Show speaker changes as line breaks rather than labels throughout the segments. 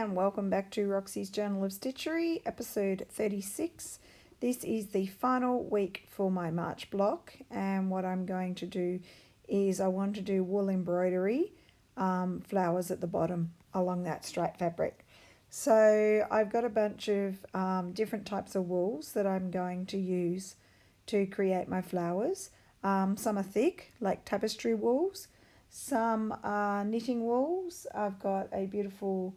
and welcome back to Roxy's Journal of Stitchery, episode 36. This is the final week for my March block, and what I'm going to do is I want to do wool embroidery, flowers at the bottom along that straight fabric. So I've got a bunch of different types of wools that I'm going to use to create my flowers. Some are thick, like tapestry wools. Some are knitting wools. I've got a beautiful,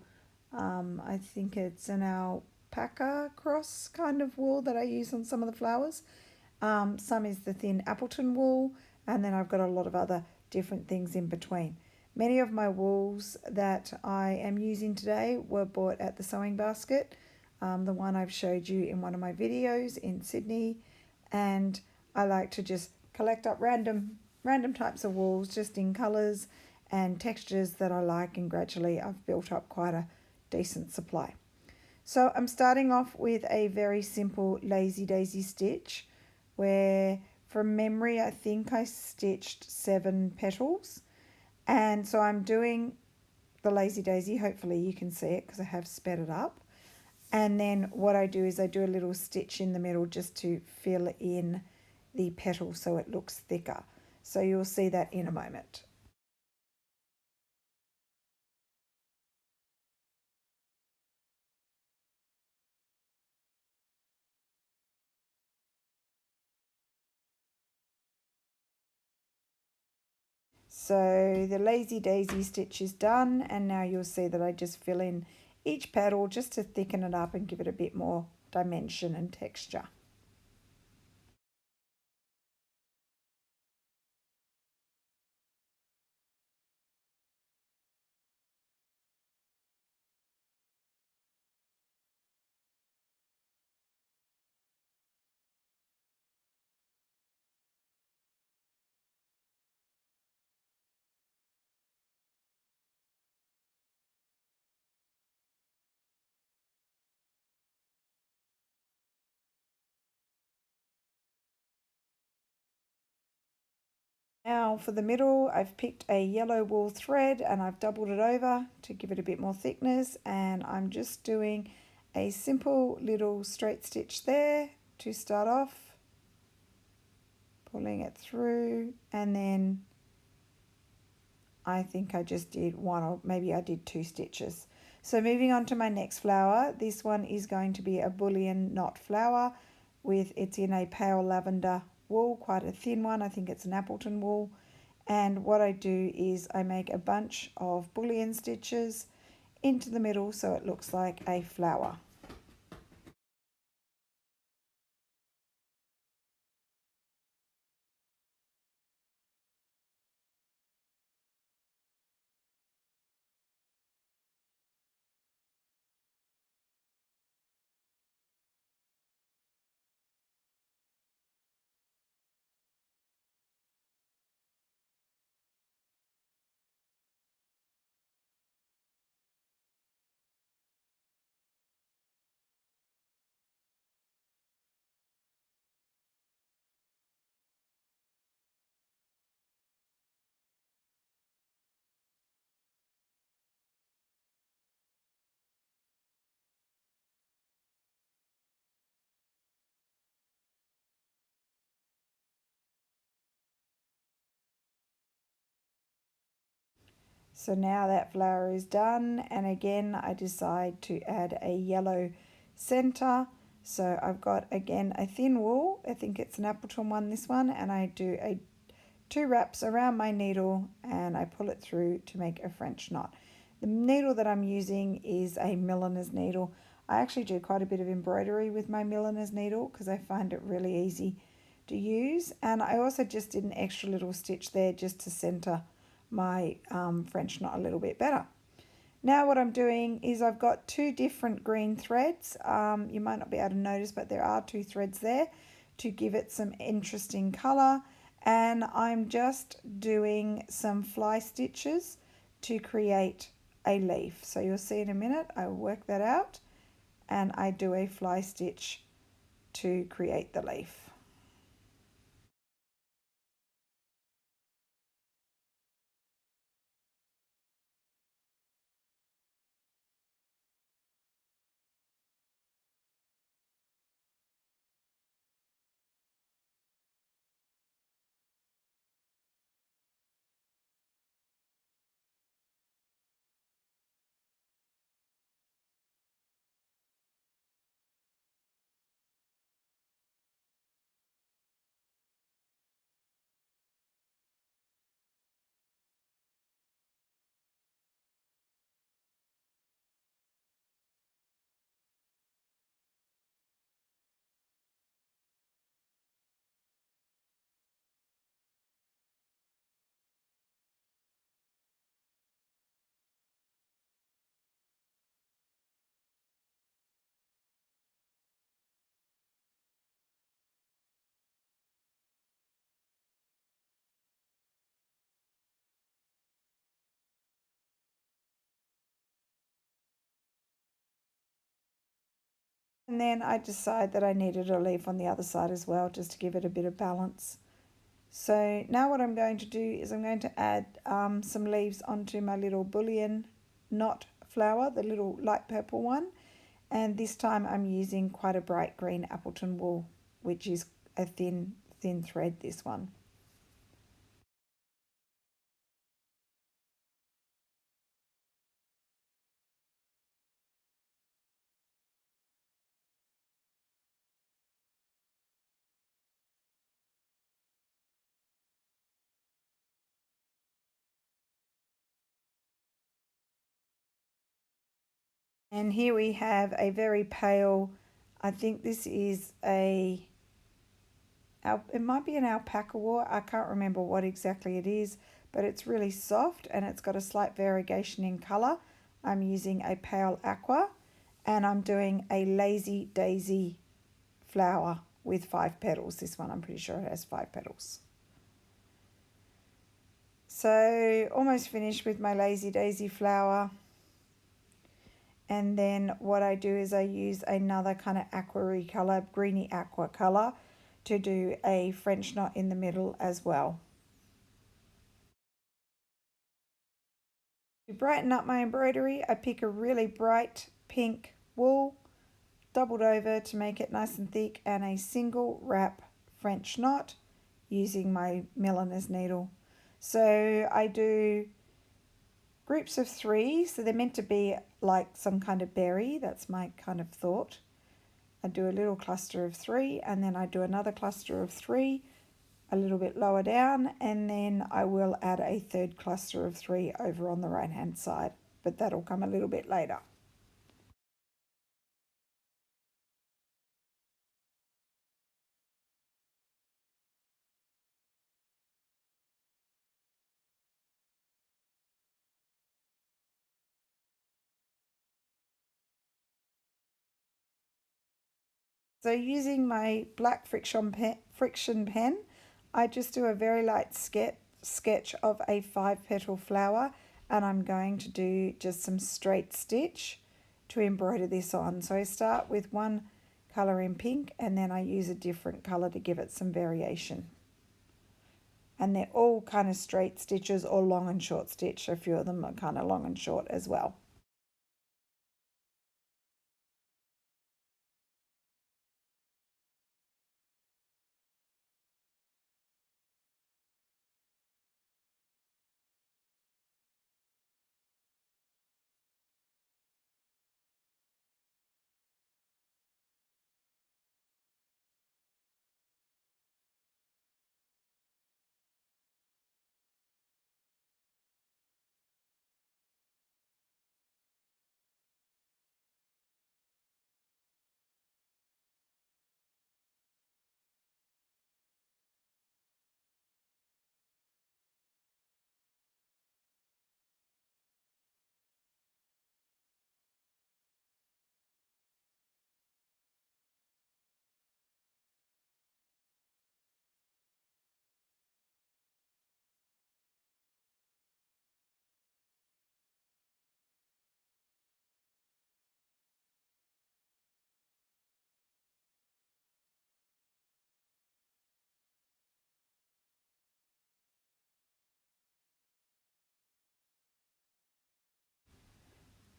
I think it's an alpaca cross kind of wool that I use on some of the flowers. Some is the thin Appleton wool, and then I've got a lot of other different things in between. Many of my wools that I am using today were bought at the Sewing Basket, the one I've showed you in one of my videos in Sydney, and I like to just collect up random types of wools just in colours and textures that I like, and gradually I've built up quite a decent supply. So I'm starting off with a very simple lazy daisy stitch where from memory I think I stitched 7 petals, and so I'm doing the lazy daisy. Hopefully you can see it because I have sped it up, and then what I do is I do a little stitch in the middle just to fill in the petal so it looks thicker. So you'll see that in a moment. So the lazy daisy stitch is done, and now you'll see that I just fill in each petal just to thicken it up and give it a bit more dimension and texture. Now for the middle, I've picked a yellow wool thread and I've doubled it over to give it a bit more thickness, and I'm just doing a simple little straight stitch there to start off, pulling it through, and then I think I just did one, or maybe I did 2 stitches. So moving on to my next flower, this one is going to be a bullion knot flower it's in a pale lavender wool, quite a thin one. I think it's an Appleton wool. And what I do is I make a bunch of bullion stitches into the middle so it looks like a flower. So now that flower is done, and again I decide to add a yellow center. So I've got again a thin wool, I think it's an Appleton one, this one, and I do 2 wraps around my needle and I pull it through to make a French knot. The needle that I'm using is a milliner's needle. I actually do quite a bit of embroidery with my milliner's needle because I find it really easy to use, and I also just did an extra little stitch there just to center my French knot a little bit better. Now what I'm doing is I've got 2 different green threads. You might not be able to notice, but there are 2 threads there to give it some interesting color, and I'm just doing some fly stitches to create a leaf. So you'll see in a minute I will work that out, and I do a fly stitch to create the leaf. And then I decided that I needed a leaf on the other side as well, just to give it a bit of balance. So now what I'm going to do is I'm going to add some leaves onto my little Bullion knot flower, the little light purple one. And this time I'm using quite a bright green Appleton wool, which is a thin thread, this one. And here we have a very pale, I think this is it might be an alpaca wool. I can't remember what exactly it is, but it's really soft and it's got a slight variegation in colour. I'm using a pale aqua and I'm doing a lazy daisy flower with 5 petals. This one, I'm pretty sure it has 5 petals. So almost finished with my lazy daisy flower. And then what I do is I use another kind of aqua colour, greeny aqua colour, to do a French knot in the middle as well. To brighten up my embroidery, I pick a really bright pink wool, doubled over to make it nice and thick, and a single wrap French knot using my milliner's needle. So I do groups of 3, so they're meant to be like some kind of berry. That's my kind of thought. I do a little cluster of 3 and then I do another cluster of 3 a little bit lower down, and then I will add a third cluster of 3 over on the right hand side, but that'll come a little bit later. So using my black friction pen, I just do a very light sketch of a 5-petal flower, and I'm going to do just some straight stitch to embroider this on. So I start with one colour in pink and then I use a different colour to give it some variation. And they're all kind of straight stitches or long and short stitch. A few of them are kind of long and short as well.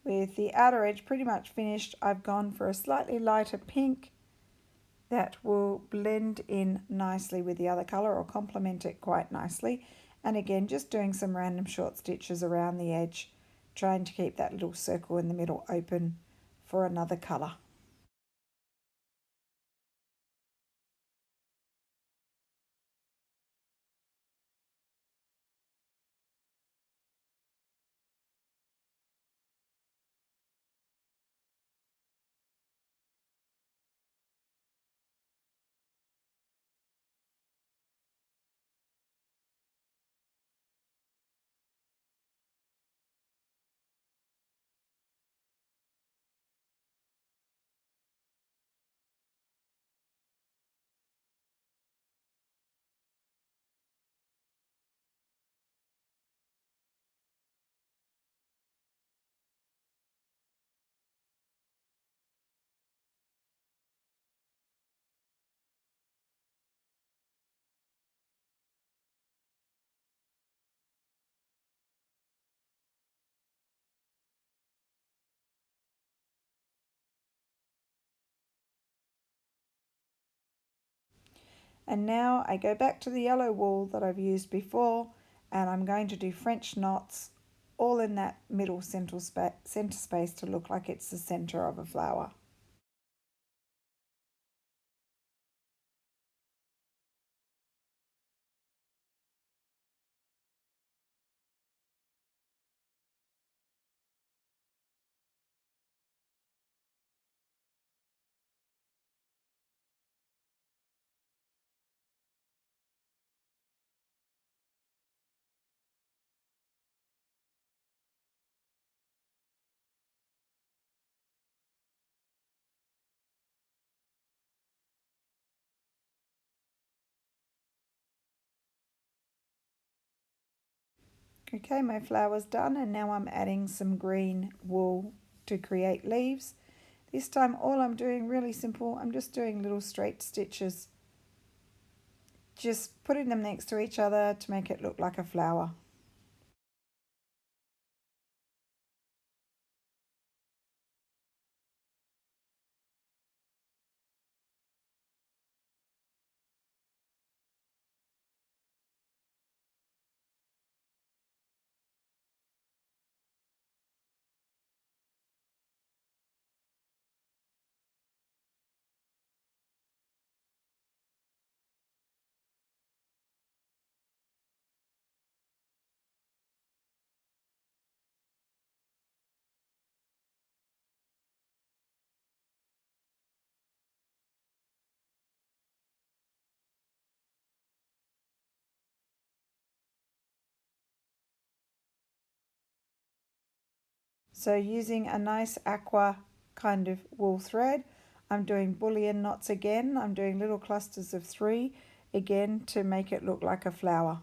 With the outer edge pretty much finished, I've gone for a slightly lighter pink that will blend in nicely with the other colour or complement it quite nicely. And again, just doing some random short stitches around the edge, trying to keep that little circle in the middle open for another colour. And now I go back to the yellow wool that I've used before, and I'm going to do French knots all in that middle center space to look like it's the center of a flower. Okay, my flower's done, and now I'm adding some green wool to create leaves. This time all I'm doing, really simple, I'm just doing little straight stitches, just putting them next to each other to make it look like a flower. So using a nice aqua kind of wool thread, I'm doing bullion knots again. I'm doing little clusters of 3 again to make it look like a flower.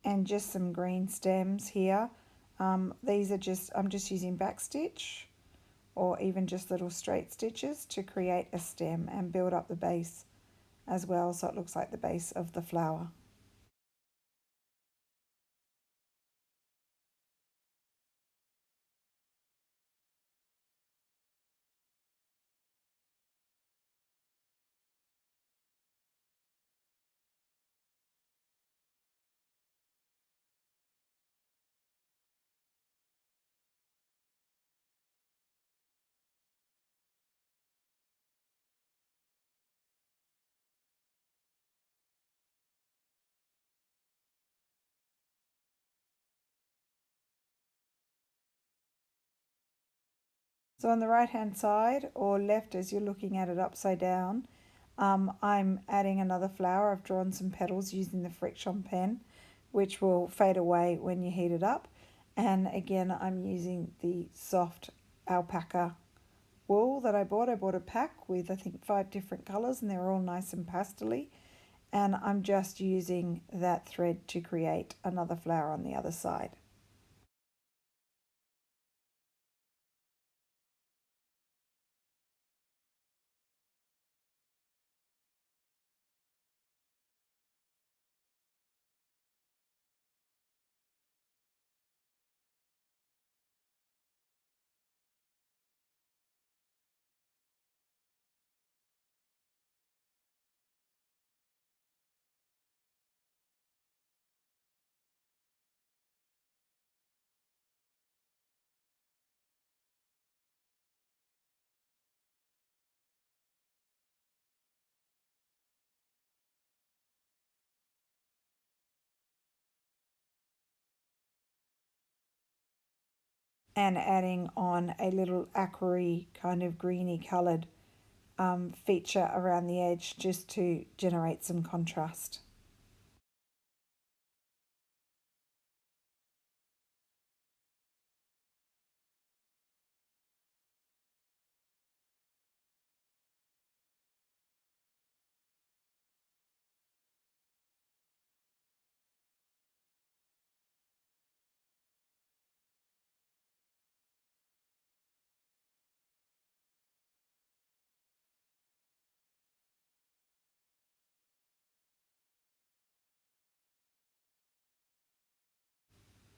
And just some green stems here. These are just, I'm just using backstitch or even just little straight stitches to create a stem and build up the base as well, so it looks like the base of the flower. So on the right hand side or left as you're looking at it upside down, I'm adding another flower. I've drawn some petals using the friction pen, which will fade away when you heat it up. And again, I'm using the soft alpaca wool that I bought. I bought a pack with I think 5 different colours, and they're all nice and pastely. And I'm just using that thread to create another flower on the other side. And adding on a little aquary kind of greeny coloured feature around the edge just to generate some contrast.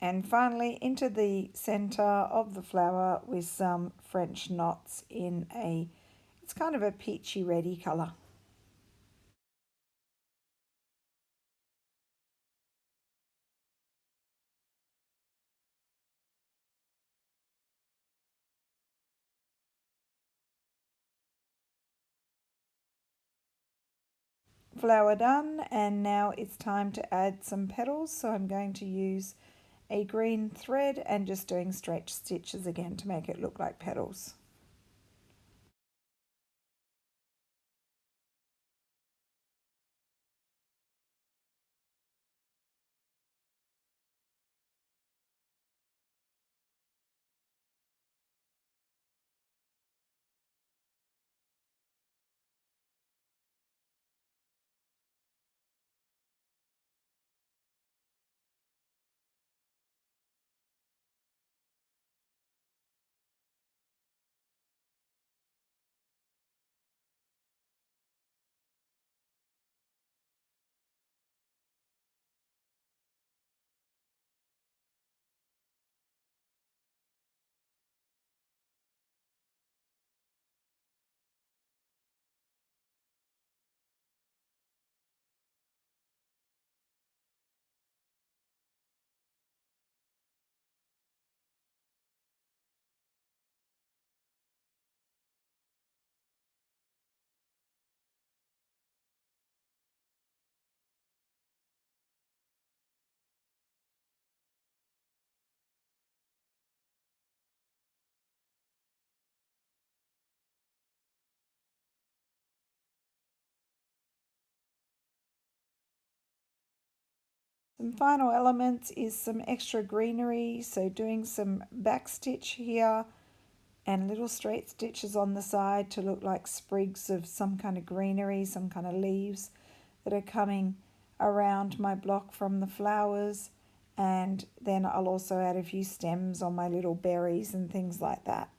And finally into the center of the flower with some French knots in it's kind of a peachy reddy colour. Flower done, and now it's time to add some petals, so I'm going to use a green thread and just doing stretch stitches again to make it look like petals. Some final elements is some extra greenery, so doing some back stitch here and little straight stitches on the side to look like sprigs of some kind of greenery, some kind of leaves that are coming around my block from the flowers. And then I'll also add a few stems on my little berries and things like that.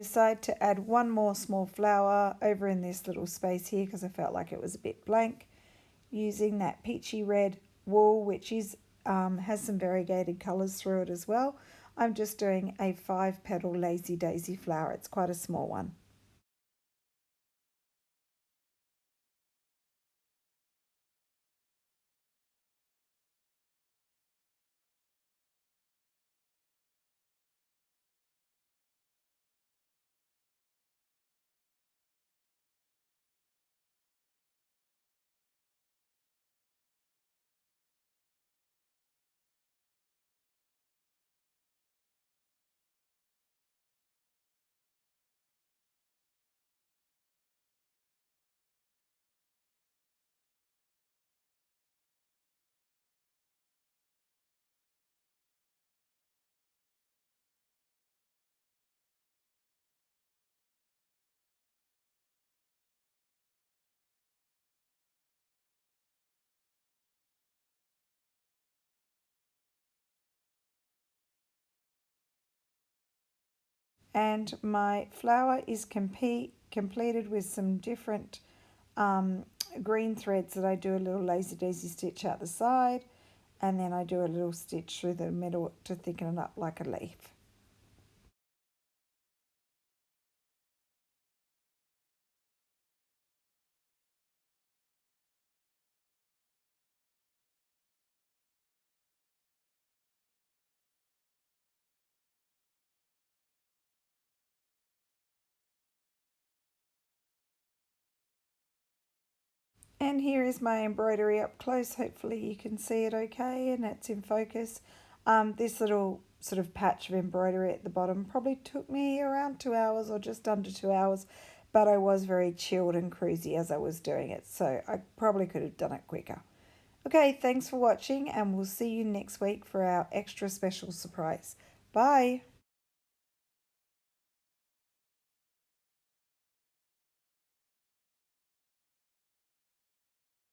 Decide to add one more small flower over in this little space here because I felt like it was a bit blank, using that peachy red wool, which is has some variegated colours through it as well. I'm just doing a 5-petal lazy daisy flower. It's quite a small one. And my flower is completed with some different green threads that I do a little lazy daisy stitch out the side, and then I do a little stitch through the middle to thicken it up like a leaf. And here is my embroidery up close. Hopefully you can see it okay and it's in focus. This little sort of patch of embroidery at the bottom probably took me around 2 hours or just under 2 hours, but I was very chilled and cruisy as I was doing it, so I probably could have done it quicker. Okay, thanks for watching, and we'll see you next week for our extra special surprise. Bye!